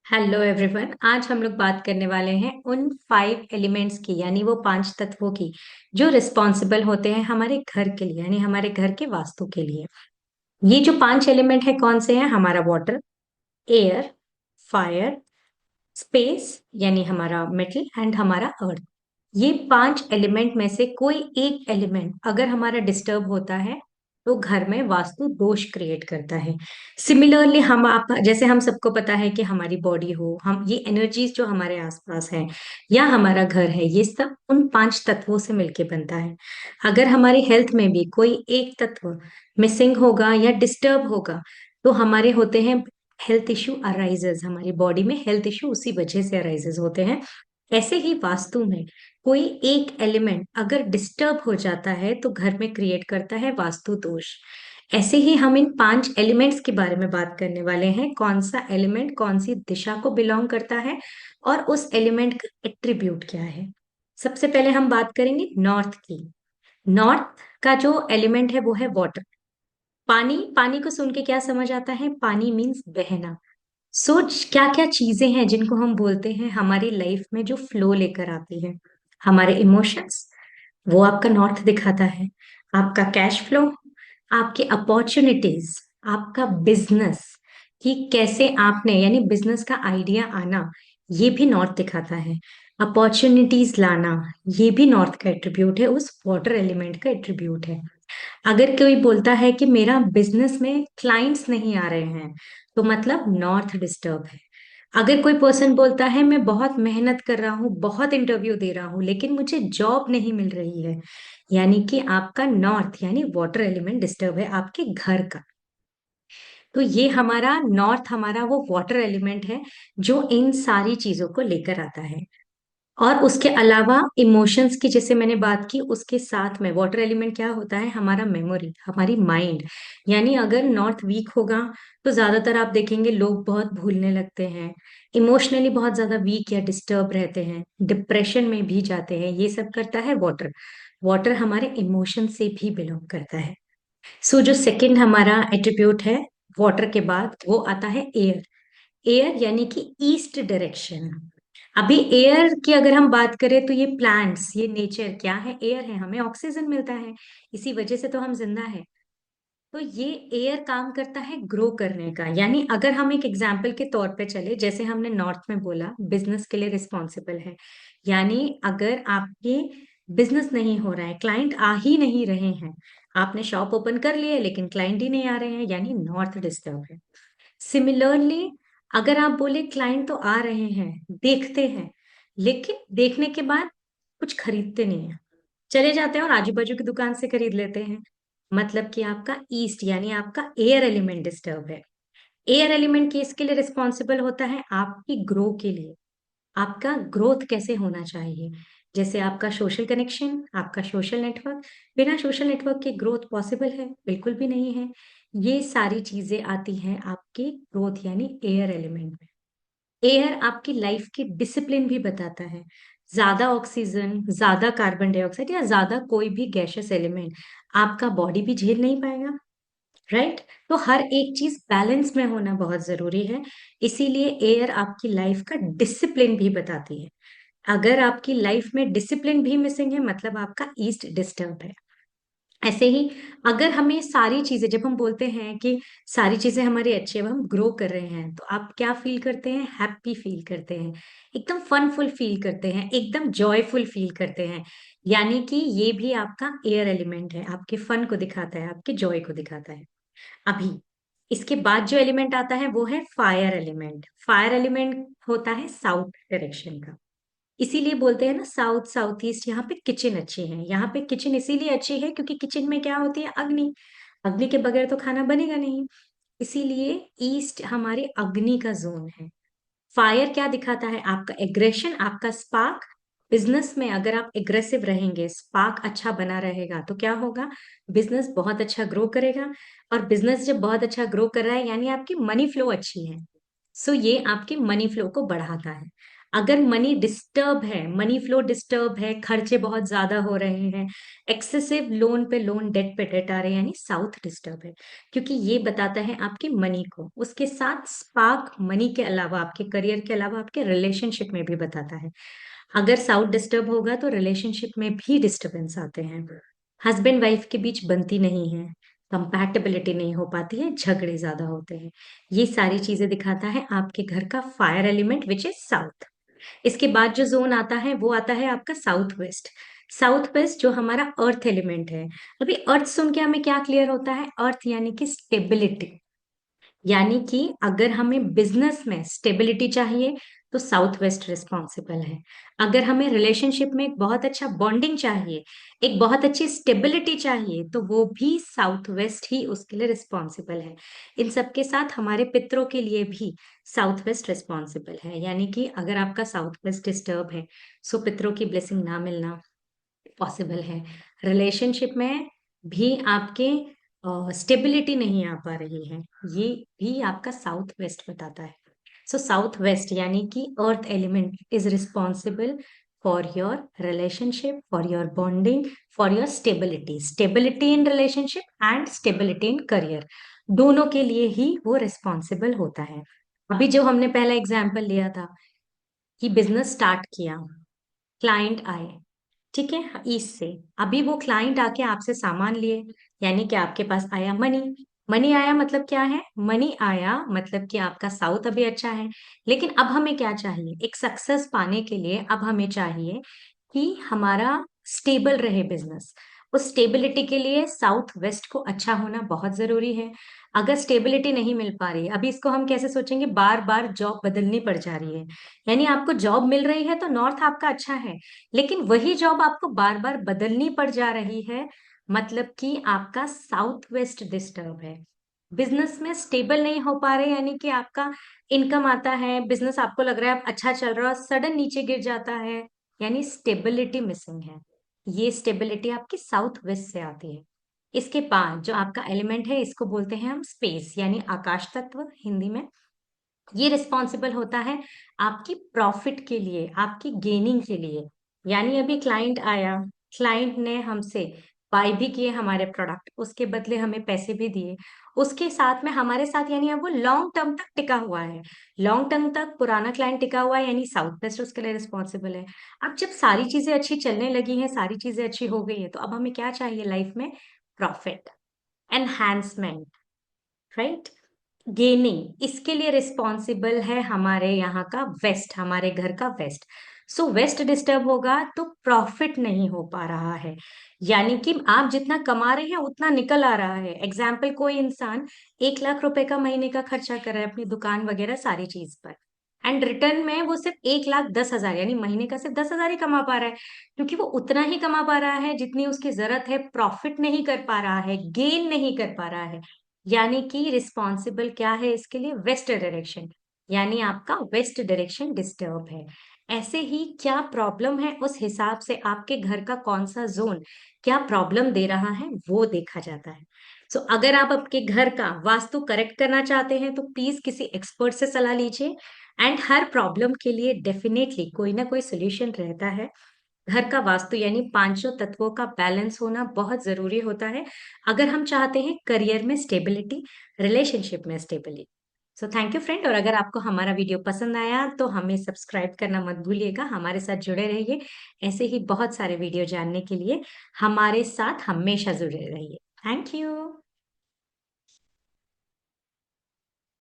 Hello everyone. आज हम लोग बात करने वाले हैं उन 5 एलिमेंट्स की, यानी वो 5 तत्वों की जो रिस्पॉन्सिबल होते हैं हमारे घर के लिए, यानी हमारे घर के वास्तु के लिए। ये जो 5 एलिमेंट है कौन से हैं? हमारा वाटर, एयर, फायर, स्पेस यानी हमारा मेटल एंड हमारा अर्थ। ये 5 एलिमेंट में से कोई एक एलिमेंट अगर हमारा डिस्टर्ब होता है तो घर में वास्तु दोष क्रिएट करता है। सिमिलरली हम आप जैसे हम सबको पता है कि हमारी बॉडी हो, हम ये एनर्जीज जो हमारे आसपास है या हमारा घर है, ये सब उन 5 तत्वों से मिलके बनता है। अगर हमारी हेल्थ में भी कोई एक तत्व मिसिंग होगा या डिस्टर्ब होगा तो हमारे होते हैं हेल्थ इश्यू अराइजेज, हमारी बॉडी में हेल्थ इश्यू उसी वजह से अराइजेज होते हैं। ऐसे ही वास्तु में कोई एक एलिमेंट अगर डिस्टर्ब हो जाता है तो घर में क्रिएट करता है वास्तु दोष। ऐसे ही हम इन 5 एलिमेंट्स के बारे में बात करने वाले हैं, कौन सा एलिमेंट कौन सी दिशा को बिलोंग करता है और उस एलिमेंट का एट्रीब्यूट क्या है। सबसे पहले हम बात करेंगे नॉर्थ की। नॉर्थ का जो एलिमेंट है वो है वाटर। पानी, पानी को सुन के क्या समझ आता है? पानी मीन्स बहना। सोच क्या क्या चीजें हैं जिनको हम बोलते हैं हमारी लाइफ में जो फ्लो लेकर आती है। हमारे इमोशंस, वो आपका नॉर्थ दिखाता है। आपका कैश फ्लो, आपकी अपॉर्चुनिटीज, आपका बिजनेस, कि कैसे आपने यानी बिजनेस का आइडिया आना, ये भी नॉर्थ दिखाता है। अपॉर्चुनिटीज लाना, ये भी नॉर्थ का एट्रीब्यूट है, उस वाटर एलिमेंट का एट्रीब्यूट है। अगर कोई बोलता है कि मेरा बिजनेस में क्लाइंट्स नहीं आ रहे हैं तो मतलब नॉर्थ डिस्टर्ब है। अगर कोई पर्सन बोलता है मैं बहुत मेहनत कर रहा हूँ, बहुत इंटरव्यू दे रहा हूँ लेकिन मुझे जॉब नहीं मिल रही है, यानी कि आपका नॉर्थ यानी वाटर एलिमेंट डिस्टर्ब है आपके घर का। तो ये हमारा नॉर्थ, हमारा वो वाटर एलिमेंट है जो इन सारी चीजों को लेकर आता है। और उसके अलावा इमोशंस की जैसे मैंने बात की, उसके साथ में वाटर एलिमेंट क्या होता है? हमारा मेमोरी, हमारी माइंड। यानी अगर नॉर्थ वीक होगा तो ज्यादातर आप देखेंगे लोग बहुत भूलने लगते हैं, इमोशनली बहुत ज्यादा वीक या डिस्टर्ब रहते हैं, डिप्रेशन में भी जाते हैं। ये सब करता है वाटर। वाटर हमारे इमोशन से भी बिलोंग करता है। सो जो सेकंड हमारा एट्रीब्यूट है वाटर के बाद, वो आता है एयर। एयर यानी कि ईस्ट डायरेक्शन। अभी एयर की अगर हम बात करें तो ये प्लांट्स, ये नेचर क्या है? एयर है, हमें ऑक्सीजन मिलता है, इसी वजह से तो हम जिंदा है। तो ये एयर काम करता है ग्रो करने का। यानी अगर हम एक एग्जाम्पल के तौर पे चले, जैसे हमने नॉर्थ में बोला बिजनेस के लिए रिस्पॉन्सिबल है, यानी अगर आपके बिजनेस नहीं हो रहा है, क्लाइंट आ ही नहीं रहे हैं, आपने शॉप ओपन कर लिया है लेकिन क्लाइंट ही नहीं आ रहे हैं, यानी नॉर्थ डिस्टर्ब है। सिमिलरली अगर आप बोले क्लाइंट तो आ रहे हैं, देखते हैं, लेकिन देखने के बाद कुछ खरीदते नहीं है, चले जाते हैं और आजू बाजू की दुकान से खरीद लेते हैं, मतलब कि आपका ईस्ट यानी आपका एयर एलिमेंट डिस्टर्ब है। एयर एलिमेंट किसके लिए रिस्पॉन्सिबल होता है? आपकी ग्रो के लिए। आपका ग्रोथ कैसे होना चाहिए? जैसे आपका सोशल कनेक्शन, आपका सोशल नेटवर्क। बिना सोशल नेटवर्क के ग्रोथ पॉसिबल है? बिल्कुल भी नहीं है। ये सारी चीजें आती हैं आपकी ग्रोथ यानी एयर एलिमेंट में। एयर आपकी लाइफ की डिसिप्लिन भी बताता है। ज्यादा ऑक्सीजन, ज्यादा कार्बन डाइऑक्साइड या ज्यादा कोई भी गैसियस एलिमेंट आपका बॉडी भी झेल नहीं पाएगा, राइट? तो हर एक चीज बैलेंस में होना बहुत जरूरी है। इसीलिए एयर आपकी लाइफ का डिसिप्लिन भी बताती है। अगर आपकी लाइफ में डिसिप्लिन भी मिसिंग है मतलब आपका ईस्ट डिस्टर्ब है। ऐसे ही अगर हमें सारी चीजें, जब हम बोलते हैं कि सारी चीजें हमारी अच्छी है, अब हम ग्रो कर रहे हैं, तो आप क्या फील करते हैं? हैप्पी फील करते हैं, एकदम फनफुल फील करते हैं, एकदम जॉयफुल फील करते हैं। यानी कि ये भी आपका एयर एलिमेंट है, आपके फन को दिखाता है, आपके जॉय को दिखाता है। अभी इसके बाद जो एलिमेंट आता है वो है फायर एलिमेंट। फायर एलिमेंट होता है साउथ डायरेक्शन का। इसीलिए बोलते हैं ना साउथ साउथ ईस्ट, यहाँ पे किचन अच्छी है। यहाँ पे किचन इसीलिए अच्छी है क्योंकि किचन में क्या होती है? अग्नि। अग्नि के बगैर तो खाना बनेगा नहीं। इसीलिए ईस्ट हमारे अग्नि का जोन है। फायर क्या दिखाता है? आपका एग्रेशन, आपका स्पार्क। बिजनेस में अगर आप एग्रेसिव रहेंगे, स्पार्क अच्छा बना रहेगा तो क्या होगा? बिजनेस बहुत अच्छा ग्रो करेगा। और बिजनेस जब बहुत अच्छा ग्रो कर रहा है यानी आपकी मनी फ्लो अच्छी है। सो ये आपके मनी फ्लो को बढ़ाता है। अगर मनी डिस्टर्ब है, मनी फ्लो डिस्टर्ब है, खर्चे बहुत ज्यादा हो रहे हैं, एक्सेसिव लोन पे लोन, डेट पे डेट आ रहे हैं, यानी साउथ डिस्टर्ब है, क्योंकि ये बताता है आपके मनी को। उसके साथ स्पार्क मनी के अलावा, आपके करियर के अलावा, आपके रिलेशनशिप में भी बताता है। अगर साउथ डिस्टर्ब होगा तो रिलेशनशिप में भी डिस्टरबेंस आते हैं, हस्बैंड वाइफ के बीच बनती नहीं है, कंपैटिबिलिटी नहीं हो पाती है, झगड़े ज्यादा होते हैं। ये सारी चीजें दिखाता है आपके घर का fire element which is south. इसके बाद जो जोन आता है वो आता है आपका साउथ वेस्ट। साउथ वेस्ट जो हमारा अर्थ एलिमेंट है। अभी अर्थ सुन के हमें क्या क्लियर होता है? अर्थ यानी कि स्टेबिलिटी, यानी कि अगर हमें बिजनेस में स्टेबिलिटी चाहिए तो साउथ वेस्ट रिस्पॉन्सिबल है। अगर हमें रिलेशनशिप में एक बहुत अच्छा बॉन्डिंग चाहिए, एक बहुत अच्छी स्टेबिलिटी चाहिए, तो वो भी साउथ वेस्ट ही उसके लिए रिस्पॉन्सिबल है। इन सबके साथ हमारे पितरों के लिए भी साउथ वेस्ट रिस्पॉन्सिबल है, यानी कि अगर आपका साउथ वेस्ट डिस्टर्ब है, सो पितरों की ब्लेसिंग ना मिलना पॉसिबल है। रिलेशनशिप में भी आपके स्टेबिलिटी नहीं आ पा रही है, ये भी आपका साउथ वेस्ट बताता है। सो साउथ वेस्ट यानी कि earth element is responsible for your relationship, for your bonding, for your stability, stability in relationship and stability in career, दोनों के लिए ही वो रिस्पॉन्सिबल होता है। अभी जो हमने पहला एग्जाम्पल लिया था कि बिजनेस स्टार्ट किया, क्लाइंट आए, ठीक है, ईस्ट से। अभी वो क्लाइंट आके आपसे सामान लिए, यानी कि आपके पास आया मनी। मनी आया मतलब क्या है? मनी आया मतलब कि आपका साउथ अभी अच्छा है। लेकिन अब हमें क्या चाहिए? एक सक्सेस पाने के लिए अब हमें चाहिए कि हमारा स्टेबल रहे बिजनेस। उस स्टेबिलिटी के लिए साउथ वेस्ट को अच्छा होना बहुत जरूरी है। अगर स्टेबिलिटी नहीं मिल पा रही है, अभी इसको हम कैसे सोचेंगे, बार बार जॉब बदलनी पड़ जा रही है, यानी आपको जॉब मिल रही है तो नॉर्थ आपका अच्छा है, लेकिन वही जॉब आपको बार बार बदलनी पड़ जा रही है, मतलब कि आपका साउथ वेस्ट डिस्टर्ब है। बिजनेस में स्टेबल नहीं हो पा रहे, यानी कि आपका इनकम आता है, बिजनेस आपको लग रहा है आप अच्छा चल रहा है, सडन नीचे गिर जाता है, यानी स्टेबिलिटी मिसिंग है। ये स्टेबिलिटी आपकी साउथ वेस्ट से आती है। इसके बाद जो आपका एलिमेंट है, इसको बोलते हैं हम स्पेस, यानी आकाश तत्व हिंदी में। ये रिस्पॉन्सिबल होता है आपकी प्रॉफिट के लिए, आपकी गेनिंग के लिए। यानी अभी क्लाइंट आया, क्लाइंट ने हमसे बाय भी किए हमारे प्रोडक्ट, उसके बदले हमें पैसे भी दिए, उसके साथ में हमारे साथ, यानी अब वो लॉन्ग टर्म तक टिका हुआ है, लॉन्ग टर्म तक पुराना क्लाइंट टिका हुआ है, यानी साउथ वेस्ट उसके लिए रिस्पॉन्सिबल है। अब जब सारी चीजें अच्छी चलने लगी हैं, सारी चीजें अच्छी हो गई है, तो अब हमें क्या चाहिए लाइफ में? Profit, enhancement, right, gaining. इसके लिए रिस्पॉन्सिबल है हमारे यहाँ का वेस्ट, हमारे घर का वेस्ट। सो वेस्ट डिस्टर्ब होगा तो प्रॉफिट नहीं हो पा रहा है, यानी कि आप जितना कमा रहे हैं उतना निकल आ रहा है। एग्जाम्पल, कोई इंसान 1 लाख रुपए का महीने का खर्चा कर रहा है अपनी दुकान वगैरह सारी चीज पर, एंड रिटर्न में वो सिर्फ 1,10,000, यानी महीने का सिर्फ 10,000 ही कमा पा रहा है, क्योंकि वो उतना ही कमा पा रहा है जितनी उसकी जरूरत है, प्रॉफिट नहीं कर पा रहा है, गेन नहीं कर पा रहा है। यानी कि रिस्पॉन्सिबल क्या है इसके लिए? वेस्ट डायरेक्शन, यानी आपका वेस्ट डायरेक्शन डिस्टर्ब है। ऐसे ही क्या प्रॉब्लम है, उस हिसाब से आपके घर का कौन सा जोन क्या प्रॉब्लम दे रहा है वो देखा जाता है। सो अगर आप आपके घर का वास्तु करेक्ट करना चाहते हैं तो प्लीज किसी एक्सपर्ट से सलाह लीजिए। एंड हर प्रॉब्लम के लिए डेफिनेटली कोई ना कोई सोल्यूशन रहता है। घर का वास्तु यानी पांचों तत्वों का बैलेंस होना बहुत जरूरी होता है, अगर हम चाहते हैं करियर में स्टेबिलिटी, रिलेशनशिप में stability. So thank you friend, और अगर आपको हमारा वीडियो पसंद आया तो हमें सब्सक्राइब करना मत भूलिएगा, हमारे साथ जुड़े रहिए। ऐसे ही बहुत सारे वीडियो जानने के लिए हमारे साथ हमेशा जुड़े रहिए। Thank you.